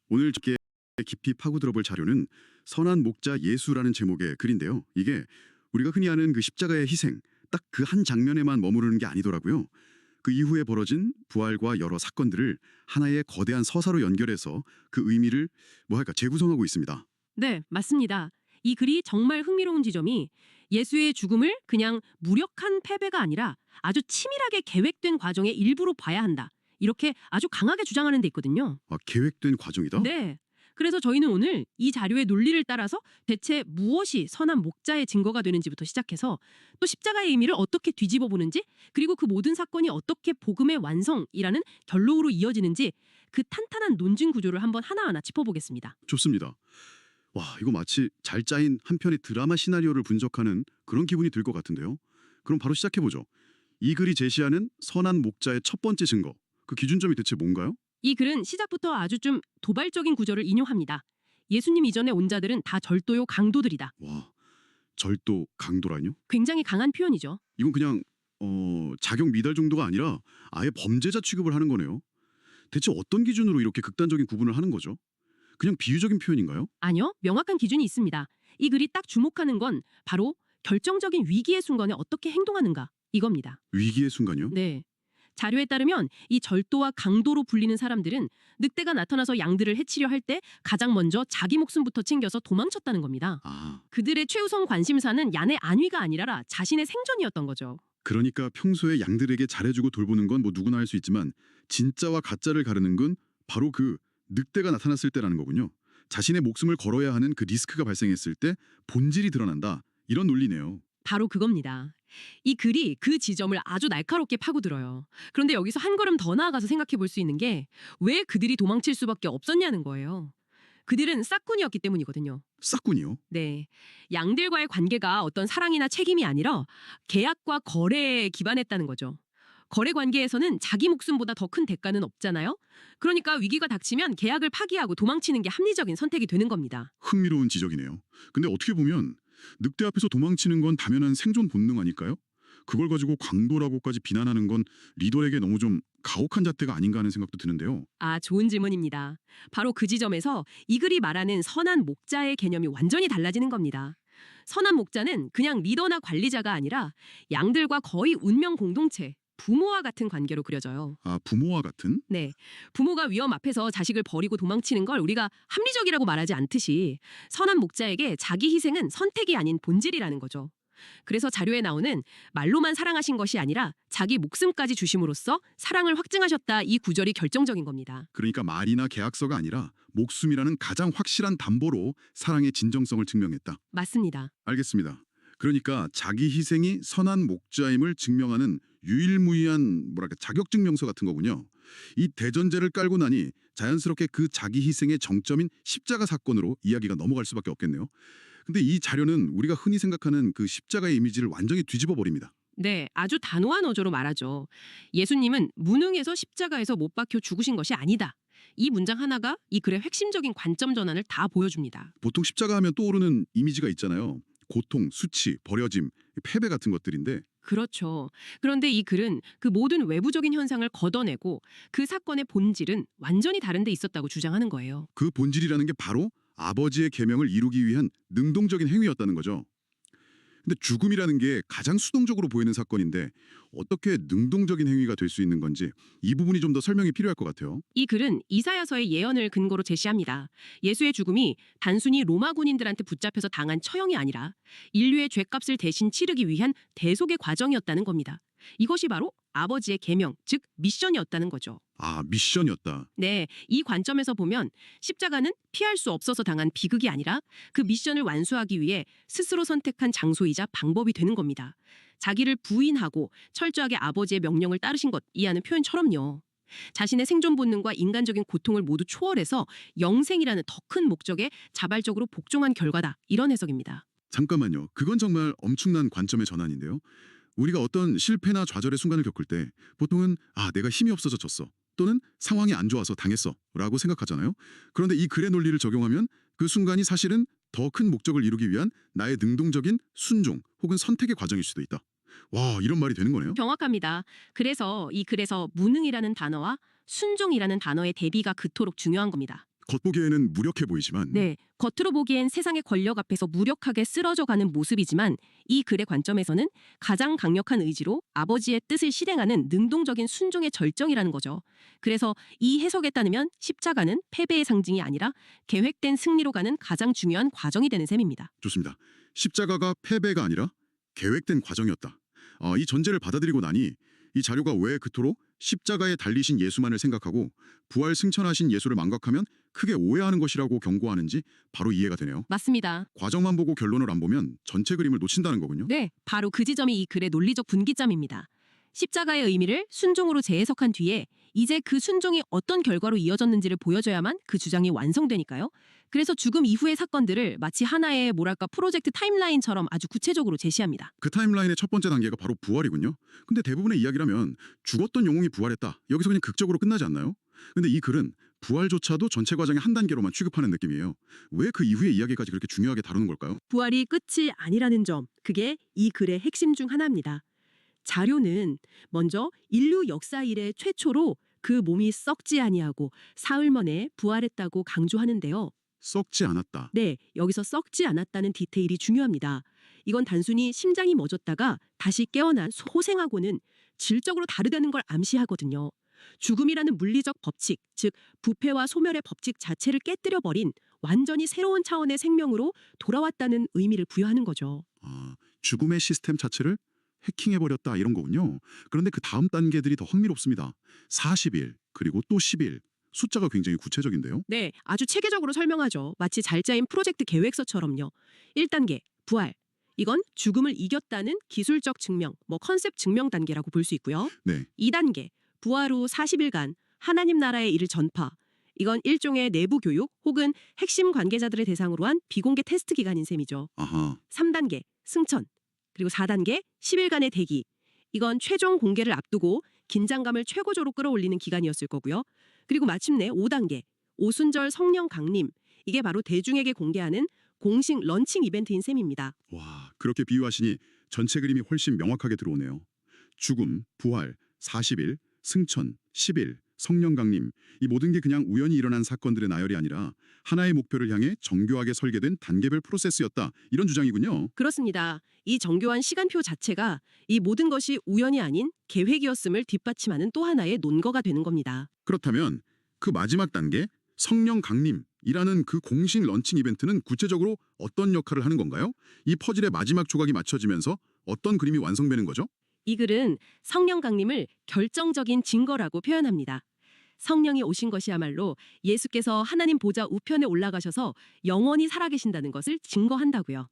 오늘 깊이 파고들어볼 자료는 선한 목자 예수라는 제목의 글인데요. 이게 우리가 흔히 아는 그 십자가의 희생, 딱 그 한 장면에만 머무르는 게 아니더라고요. 그 이후에 벌어진 부활과 여러 사건들을 하나의 거대한 서사로 연결해서 그 의미를 재구성하고 있습니다. 네, 맞습니다. 이 글이 정말 흥미로운 지점이 예수의 죽음을 그냥 무력한 패배가 아니라 아주 치밀하게 계획된 과정의 일부로 봐야 한다. 이렇게 아주 강하게 주장하는 데 있거든요. 아, 계획된 과정이다? 네. 그래서 저희는 오늘 이 자료의 논리를 따라서 대체 무엇이 선한 목자의 증거가 되는지부터 시작해서 또 십자가의 의미를 어떻게 뒤집어 보는지, 그리고 그 모든 사건이 어떻게 복음의 완성이라는 결론으로 이어지는지 그 탄탄한 논증 구조를 한번 하나하나 짚어보겠습니다. 좋습니다. 와, 이거 마치 잘 짜인 한 편의 드라마 시나리오를 분석하는 그런 기분이 들 것 같은데요. 그럼 바로 시작해보죠. 이 글이 제시하는 선한 목자의 첫 번째 증거, 그 기준점이 대체 뭔가요? 이 글은 시작부터 아주 좀 도발적인 구절을 인용합니다. 예수님 이전에 온 자들은 다 절도요 강도들이다. 와, 절도 강도라뇨? 굉장히 강한 표현이죠. 이건 그냥 자격 미달 정도가 아니라 아예 범죄자 취급을 하는 거네요. 대체 어떤 기준으로 이렇게 극단적인 구분을 하는 거죠? 그냥 비유적인 표현인가요? 아니요, 명확한 기준이 있습니다. 이 글이 딱 주목하는 건 바로 결정적인 위기의 순간에 어떻게 행동하는가 이겁니다. 위기의 순간이요? 네. 자료에 따르면 이 절도와 강도로 불리는 사람들은 늑대가 나타나서 양들을 해치려 할 때 가장 먼저 자기 목숨부터 챙겨서 도망쳤다는 겁니다. 아, 그들의 최우선 관심사는 양의 안위가 아니라 자신의 생존이었던 거죠. 그러니까 평소에 양들에게 잘해주고 돌보는 건 뭐 누구나 할 수 있지만 진짜와 가짜를 가르는 건 바로 그 늑대가 나타났을 때라는 거군요. 자신의 목숨을 걸어야 하는 그 리스크가 발생했을 때 본질이 드러난다. 이런 논리네요. 바로 그겁니다. 이 글이 그 지점을 아주 날카롭게 파고들어요. 그런데 여기서 한 걸음 더 나아가서 생각해 볼 수 있는 게 왜 그들이 도망칠 수밖에 없었냐는 거예요. 그들은 싹군이었기 때문이거든요. 싹군이요? 네. 양들과의 관계가 어떤 사랑이나 책임이 아니라 계약과 거래에 기반했다는 거죠. 거래 관계에서는 자기 목숨보다 더 큰 대가는 없잖아요. 그러니까 위기가 닥치면 계약을 파기하고 도망치는 게 합리적인 선택이 되는 겁니다. 흥미로운 지적이네요. 근데 어떻게 보면 늑대 앞에서 도망치는 건 당연한 생존 본능 아닐까요? 그걸 가지고 강도라고까지 비난하는 건 리더에게 너무 좀 가혹한 잣대가 아닌가 하는 생각도 드는데요. 아, 좋은 질문입니다. 바로 그 지점에서 이 글이 말하는 선한 목자의 개념이 완전히 달라지는 겁니다. 선한 목자는 그냥 리더나 관리자가 아니라 양들과 거의 운명 공동체, 부모와 같은 관계로 그려져요. 아, 부모와 같은? 네. 부모가 위험 앞에서 자식을 버리고 도망치는 걸 우리가 합리적이라고 말하지 않듯이 선한 목자에게 자기 희생은 선택이 아닌 본질이라는 거죠. 그래서 자료에 나오는 말로만 사랑하신 것이 아니라 자기 목숨까지 주심으로써 사랑을 확증하셨다, 이 구절이 결정적인 겁니다. 그러니까 말이나 계약서가 아니라 목숨이라는 가장 확실한 담보로 사랑의 진정성을 증명했다. 맞습니다. 알겠습니다. 그러니까 자기 희생이 선한 목자임을 증명하는 유일무이한 자격증명서 같은 거군요. 이 대전제를 깔고 나니 자연스럽게 그 자기 희생의 정점인 십자가 사건으로 이야기가 넘어갈 수밖에 없겠네요. 근데 이 자료는 우리가 흔히 생각하는 그 십자가의 이미지를 완전히 뒤집어 버립니다. 네, 아주 단호한 어조로 말하죠. 예수님은 무능해서 십자가에서 못 박혀 죽으신 것이 아니다. 이 문장 하나가 이 글의 핵심적인 관점 전환을 다 보여줍니다. 보통 십자가 하면 떠오르는 이미지가 있잖아요. 고통, 수치, 버려짐, 패배 같은 것들인데 그렇죠. 그런데 이 글은 그 모든 외부적인 현상을 걷어내고 그 사건의 본질은 완전히 다른 데 있었다고 주장하는 거예요. 그 본질이라는 게 바로 아버지의 계명을 이루기 위한 능동적인 행위였다는 거죠. 근데 죽음이라는 게 가장 수동적으로 보이는 사건인데 어떻게 능동적인 행위가 될 수 있는 건지 이 부분이 좀 더 설명이 필요할 것 같아요. 이 글은 이사야서의 예언을 근거로 제시합니다. 예수의 죽음이 단순히 로마 군인들한테 붙잡혀서 당한 처형이 아니라 인류의 죄값을 대신 치르기 위한 대속의 과정이었다는 겁니다. 이것이 바로 아버지의 계명, 즉 미션이었다는 거죠. 아, 미션이었다. 네, 이 관점에서 보면 십자가는 피할 수 없어서 당한 비극이 아니라 그 미션을 완수하기 위해 스스로 선택한 장소이자 방법이 되는 겁니다. 자기를 부인하고 철저하게 아버지의 명령을 따르신 것, 이하는 표현처럼요. 자신의 생존 본능과 인간적인 고통을 모두 초월해서 영생이라는 더 큰 목적에 자발적으로 복종한 결과다, 이런 해석입니다. 잠깐만요. 그건 정말 엄청난 관점의 전환인데요. 우리가 어떤 실패나 좌절의 순간을 겪을 때 보통은 내가 힘이 없어서 졌어. 또는 상황이 안 좋아서 당했어. 라고 생각하잖아요. 그런데 이 글의 논리를 적용하면 그 순간이 사실은 더 큰 목적을 이루기 위한 나의 능동적인 순종 혹은 선택의 과정일 수도 있다. 와, 이런 말이 되는 거네요. 정확합니다. 그래서 이 글에서 무능이라는 단어와 순종이라는 단어의 대비가 그토록 중요한 겁니다. 겉보기에는 무력해 보이지만 네, 겉으로 보기엔 세상의 권력 앞에서 무력하게 쓰러져가는 모습이지만 이 글의 관점에서는 가장 강력한 의지로 아버지의 뜻을 실행하는 능동적인 순종의 절정이라는 거죠. 그래서 이 해석에 따르면 십자가는 패배의 상징이 아니라 계획된 승리로 가는 가장 중요한 과정이 되는 셈입니다. 좋습니다. 십자가가 패배가 아니라 계획된 과정이었다. 이 전제를 받아들이고 나니 이 자료가 왜 그토록 십자가에 달리신 예수만을 생각하고 부활 승천하신 예수를 망각하면 크게 오해하는 것이라고 경고하는지 바로 이해가 되네요. 맞습니다. 과정만 보고 결론을 안 보면 전체 그림을 놓친다는 거군요. 네, 바로 그 지점이 이 글의 논리적 분기점입니다. 십자가의 의미를 순종으로 재해석한 뒤에 이제 그 순종이 어떤 결과로 이어졌는지를 보여줘야만 그 주장이 완성되니까요. 그래서 죽음 이후의 사건들을 마치 하나의 프로젝트 타임라인처럼 아주 구체적으로 제시합니다. 그 타임라인의 첫 번째 단계가 바로 부활이군요. 근데 대부분의 이야기라면 죽었던 영웅이 부활했다. 여기서 그냥 극적으로 끝나지 않나요? 근데 이 글은 부활조차도 전체 과정의 한 단계로만 취급하는 느낌이에요. 왜 그 이후의 이야기까지 그렇게 중요하게 다루는 걸까요? 부활이 끝이 아니라는 점, 그게 이 글의 핵심 중 하나입니다. 자료는 먼저 인류 역사 이래 최초로 그 몸이 썩지 아니하고 사흘 만에 부활했다고 강조하는데요. 썩지 않았다. 네, 여기서 썩지 않았다는 디테일이 중요합니다. 이건 단순히 심장이 멎었다가 다시 깨어난 소생하고는 질적으로 다르다는 걸 암시하거든요. 죽음이라는 물리적 법칙, 즉 부패와 소멸의 법칙 자체를 깨뜨려버린 완전히 새로운 차원의 생명으로 돌아왔다는 의미를 부여하는 거죠. 죽음의 시스템 자체를 해킹해버렸다 이런 거군요. 그런데 그 다음 단계들이 더 흥미롭습니다. 40일 그리고 또 10일. 숫자가 굉장히 구체적인데요. 네, 아주 체계적으로 설명하죠. 마치 잘 짜인 프로젝트 계획서처럼요. 1단계, 부활. 이건 죽음을 이겼다는 기술적 증명, 컨셉 증명 단계라고 볼 수 있고요. 네. 2단계, 부활 후 40일간 하나님 나라의 일을 전파. 이건 일종의 내부 교육 혹은 핵심 관계자들을 대상으로 한 비공개 테스트 기간인 셈이죠. 아하. 3단계, 승천. 그리고 4단계, 10일간의 대기. 이건 최종 공개를 앞두고 긴장감을 최고조로 끌어올리는 기간이었을 거고요. 그리고 마침내 5단계, 오순절 성령 강림. 이게 바로 대중에게 공개하는 공식 런칭 이벤트인 셈입니다. 와, 그렇게 비유하시니 전체 그림이 훨씬 명확하게 들어오네요. 죽음, 부활, 40일, 승천, 10일, 성령 강림. 이 모든 게 그냥 우연히 일어난 사건들의 나열이 아니라 하나의 목표를 향해 정교하게 설계된 단계별 프로세스였다. 이런 주장이군요. 그렇습니다. 이 정교한 시간표 자체가 이 모든 것이 우연이 아닌 계획이었음을 뒷받침하는 또 하나의 논거가 되는 겁니다. 그렇다면 그 마지막 단계, 성령 강림이라는 그 공식 런칭 이벤트는 구체적으로 어떤 역할을 하는 건가요? 이 퍼즐의 마지막 조각이 맞춰지면서 어떤 그림이 완성되는 거죠? 이 글은 성령 강림을 결정적인 증거라고 표현합니다. 성령이 오신 것이야말로 예수께서 하나님 보좌 우편에 올라가셔서 영원히 살아계신다는 것을 증거한다고요.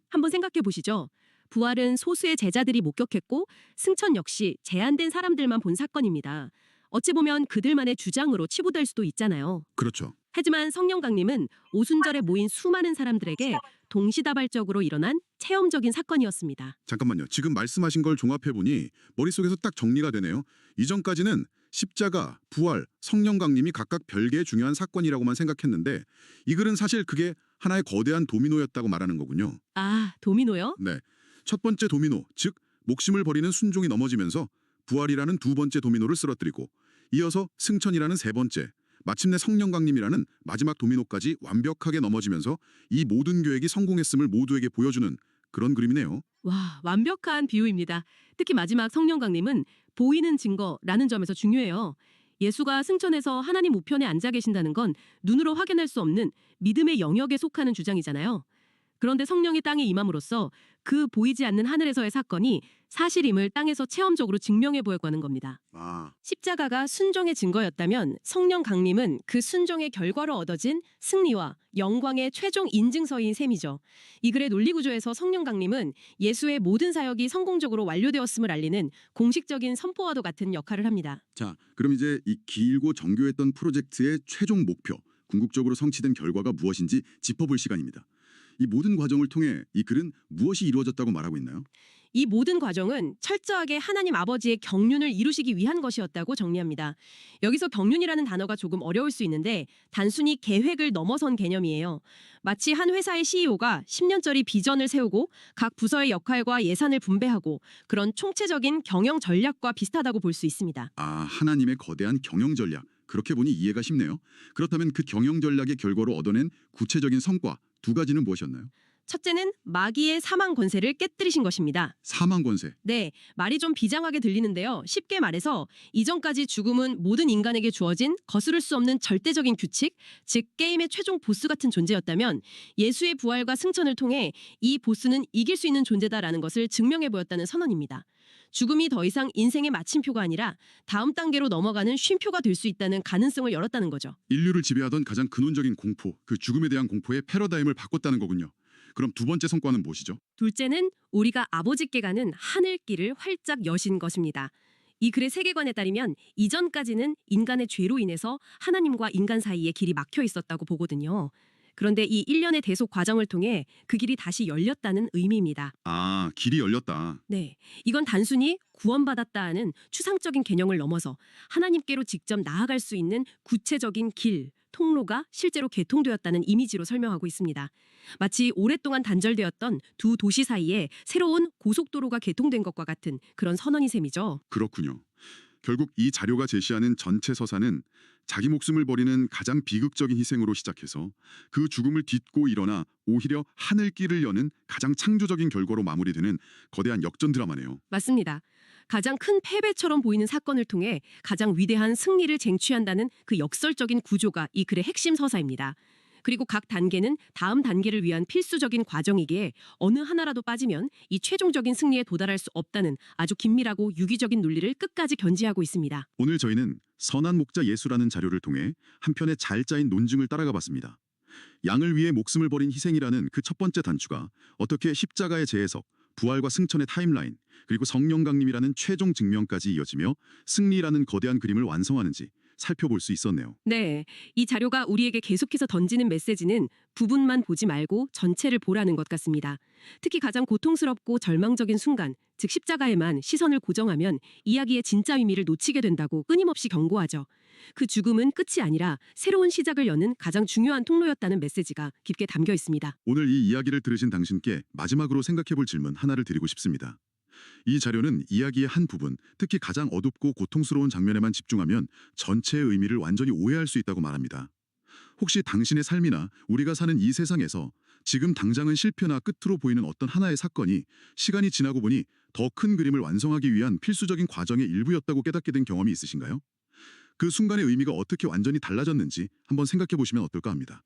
한번 생각해 보시죠. 부활은 소수의 제자들이 목격했고 승천 역시 제한된 사람들만 본 사건입니다. 어찌 보면 그들만의 주장으로 치부될 수도 있잖아요. 그렇죠. 하지만 성령 강림은 오순절에 모인 수많은 사람들에게 동시다발적으로 일어난 체험적인 사건이었습니다. 잠깐만요. 지금 말씀하신 걸 종합해보니 머릿속에서 딱 정리가 되네요. 이전까지는 십자가, 부활, 성령 강림이 각각 별개의 중요한 사건이라고만 생각했는데 이 글은 사실 그게 하나의 거대한 도미노였다고 말하는 거군요. 아, 도미노요? 네. 첫 번째 도미노, 즉 목숨을 버리는 순종이 넘어지면서 부활이라는 두 번째 도미노를 쓰러뜨리고 이어서 승천이라는 세 번째, 마침내 성령 강림이라는 마지막 도미노까지 완벽하게 넘어지면서 이 모든 계획이 성공했음을 모두에게 보여주는 그런 그림이네요. 와, 완벽한 비유입니다. 특히 마지막 성령 강림은 보이는 증거라는 점에서 중요해요. 예수가 승천해서 하나님 우편에 앉아 계신다는 건 눈으로 확인할 수 없는 믿음의 영역에 속하는 주장이잖아요. 그런데 성령이 땅에 임함으로써 그 보이지 않는 하늘에서의 사건이 사실임을 땅에서 체험적으로 증명해 보였다는 겁니다. 십자가가 순종의 증거였다면 성령 강림은 그 순종의 결과로 얻어진 승리와 영광의 최종 인증서인 셈이죠. 이 글의 논리 구조에서 성령 강림은 예수의 모든 사역이 성공적으로 완료되었음을 알리는 공식적인 선포와도 같은 역할을 합니다. 자, 그럼 이제 이 길고 정교했던 프로젝트의 최종 목표, 궁극적으로 성취된 결과가 무엇인지 짚어볼 시간입니다. 이 모든 과정을 통해 이 글은 무엇이 이루어졌다고 말하고 있나요? 이 모든 과정은 철저하게 하나님 아버지의 경륜을 이루시기 위한 것이었다고 정리합니다. 여기서 경륜이라는 단어가 조금 어려울 수 있는데 단순히 계획을 넘어선 개념이에요. 마치 한 회사의 CEO가 10년짜리 비전을 세우고 각 부서의 역할과 예산을 분배하고 그런 총체적인 경영 전략과 비슷하다고 볼 수 있습니다. 아, 하나님의 거대한 경영 전략. 그렇게 보니 이해가 쉽네요. 그렇다면 그 경영 전략의 결과로 얻어낸 구체적인 성과 두 가지는 무엇이었나요? 첫째는 마귀의 사망 권세를 깨뜨리신 것입니다. 사망 권세. 네, 말이 좀 비장하게 들리는데요. 쉽게 말해서 이전까지 죽음은 모든 인간에게 주어진 거스를 수 없는 절대적인 규칙, 즉 게임의 최종 보스 같은 존재였다면 예수의 부활과 승천을 통해 이 보스는 이길 수 있는 존재다라는 것을 증명해 보였다는 선언입니다. 죽음이 더 이상 인생의 마침표가 아니라 다음 단계로 넘어가는 쉼표가 될 수 있다는 가능성을 열었다는 거죠. 인류를 지배하던 가장 근원적인 공포, 그 죽음에 대한 공포의 패러다임을 바꿨다는 거군요. 그럼 두 번째 성과는 무엇이죠? 둘째는 우리가 아버지께 가는 하늘길을 활짝 여신 것입니다. 이 글의 세계관에 따르면 이전까지는 인간의 죄로 인해서 하나님과 인간 사이에 길이 막혀 있었다고 보거든요. 그런데 이 일련의 대속 과정을 통해 그 길이 다시 열렸다는 의미입니다. 아, 길이 열렸다. 네, 이건 단순히 구원받았다 하는 추상적인 개념을 넘어서 하나님께로 직접 나아갈 수 있는 구체적인 길, 통로가 실제로 개통되었다는 이미지로 설명하고 있습니다. 마치 오랫동안 단절되었던 두 도시 사이에 새로운 고속도로가 개통된 것과 같은 그런 선언이 셈이죠. 그렇군요. 결국 이 자료가 제시하는 전체 서사는 자기 목숨을 버리는 가장 비극적인 희생으로 시작해서 그 죽음을 딛고 일어나 오히려 하늘길을 여는 가장 창조적인 결과로 마무리되는 거대한 역전 드라마네요. 맞습니다. 가장 큰 패배처럼 보이는 사건을 통해 가장 위대한 승리를 쟁취한다는 그 역설적인 구조가 이 글의 핵심 서사입니다. 그리고 각 단계는 다음 단계를 위한 필수적인 과정이기에 어느 하나라도 빠지면 이 최종적인 승리에 도달할 수 없다는 아주 긴밀하고 유기적인 논리를 끝까지 견지하고 있습니다. 오늘 저희는 선한 목자 예수라는 자료를 통해 한 편의 잘 짜인 논증을 따라가 봤습니다. 양을 위해 목숨을 버린 희생이라는 그 첫 번째 단추가 어떻게 십자가의 재해석, 부활과 승천의 타임라인, 그리고 성령 강림이라는 최종 증명까지 이어지며 승리라는 거대한 그림을 완성하는지 살펴볼 수 있었네요. 네, 이 자료가 우리에게 계속해서 던지는 메시지는 부분만 보지 말고 전체를 보라는 것 같습니다. 특히 가장 고통스럽고 절망적인 순간, 즉 십자가에만 시선을 고정하면 이야기의 진짜 의미를 놓치게 된다고 끊임없이 경고하죠. 그 죽음은 끝이 아니라 새로운 시작을 여는 가장 중요한 통로였다는 메시지가 깊게 담겨 있습니다. 오늘 이 이야기를 들으신 당신께 마지막으로 생각해볼 질문 하나를 드리고 싶습니다. 이 자료는 이야기의 한 부분, 특히 가장 어둡고 고통스러운 장면에만 집중하면 전체의 의미를 완전히 오해할 수 있다고 말합니다. 혹시 당신의 삶이나 우리가 사는 이 세상에서 지금 당장은 실패나 끝으로 보이는 어떤 하나의 사건이 시간이 지나고 보니 더 큰 그림을 완성하기 위한 필수적인 과정의 일부였다고 깨닫게 된 경험이 있으신가요? 그 순간의 의미가 어떻게 완전히 달라졌는지 한번 생각해 보시면 어떨까 합니다.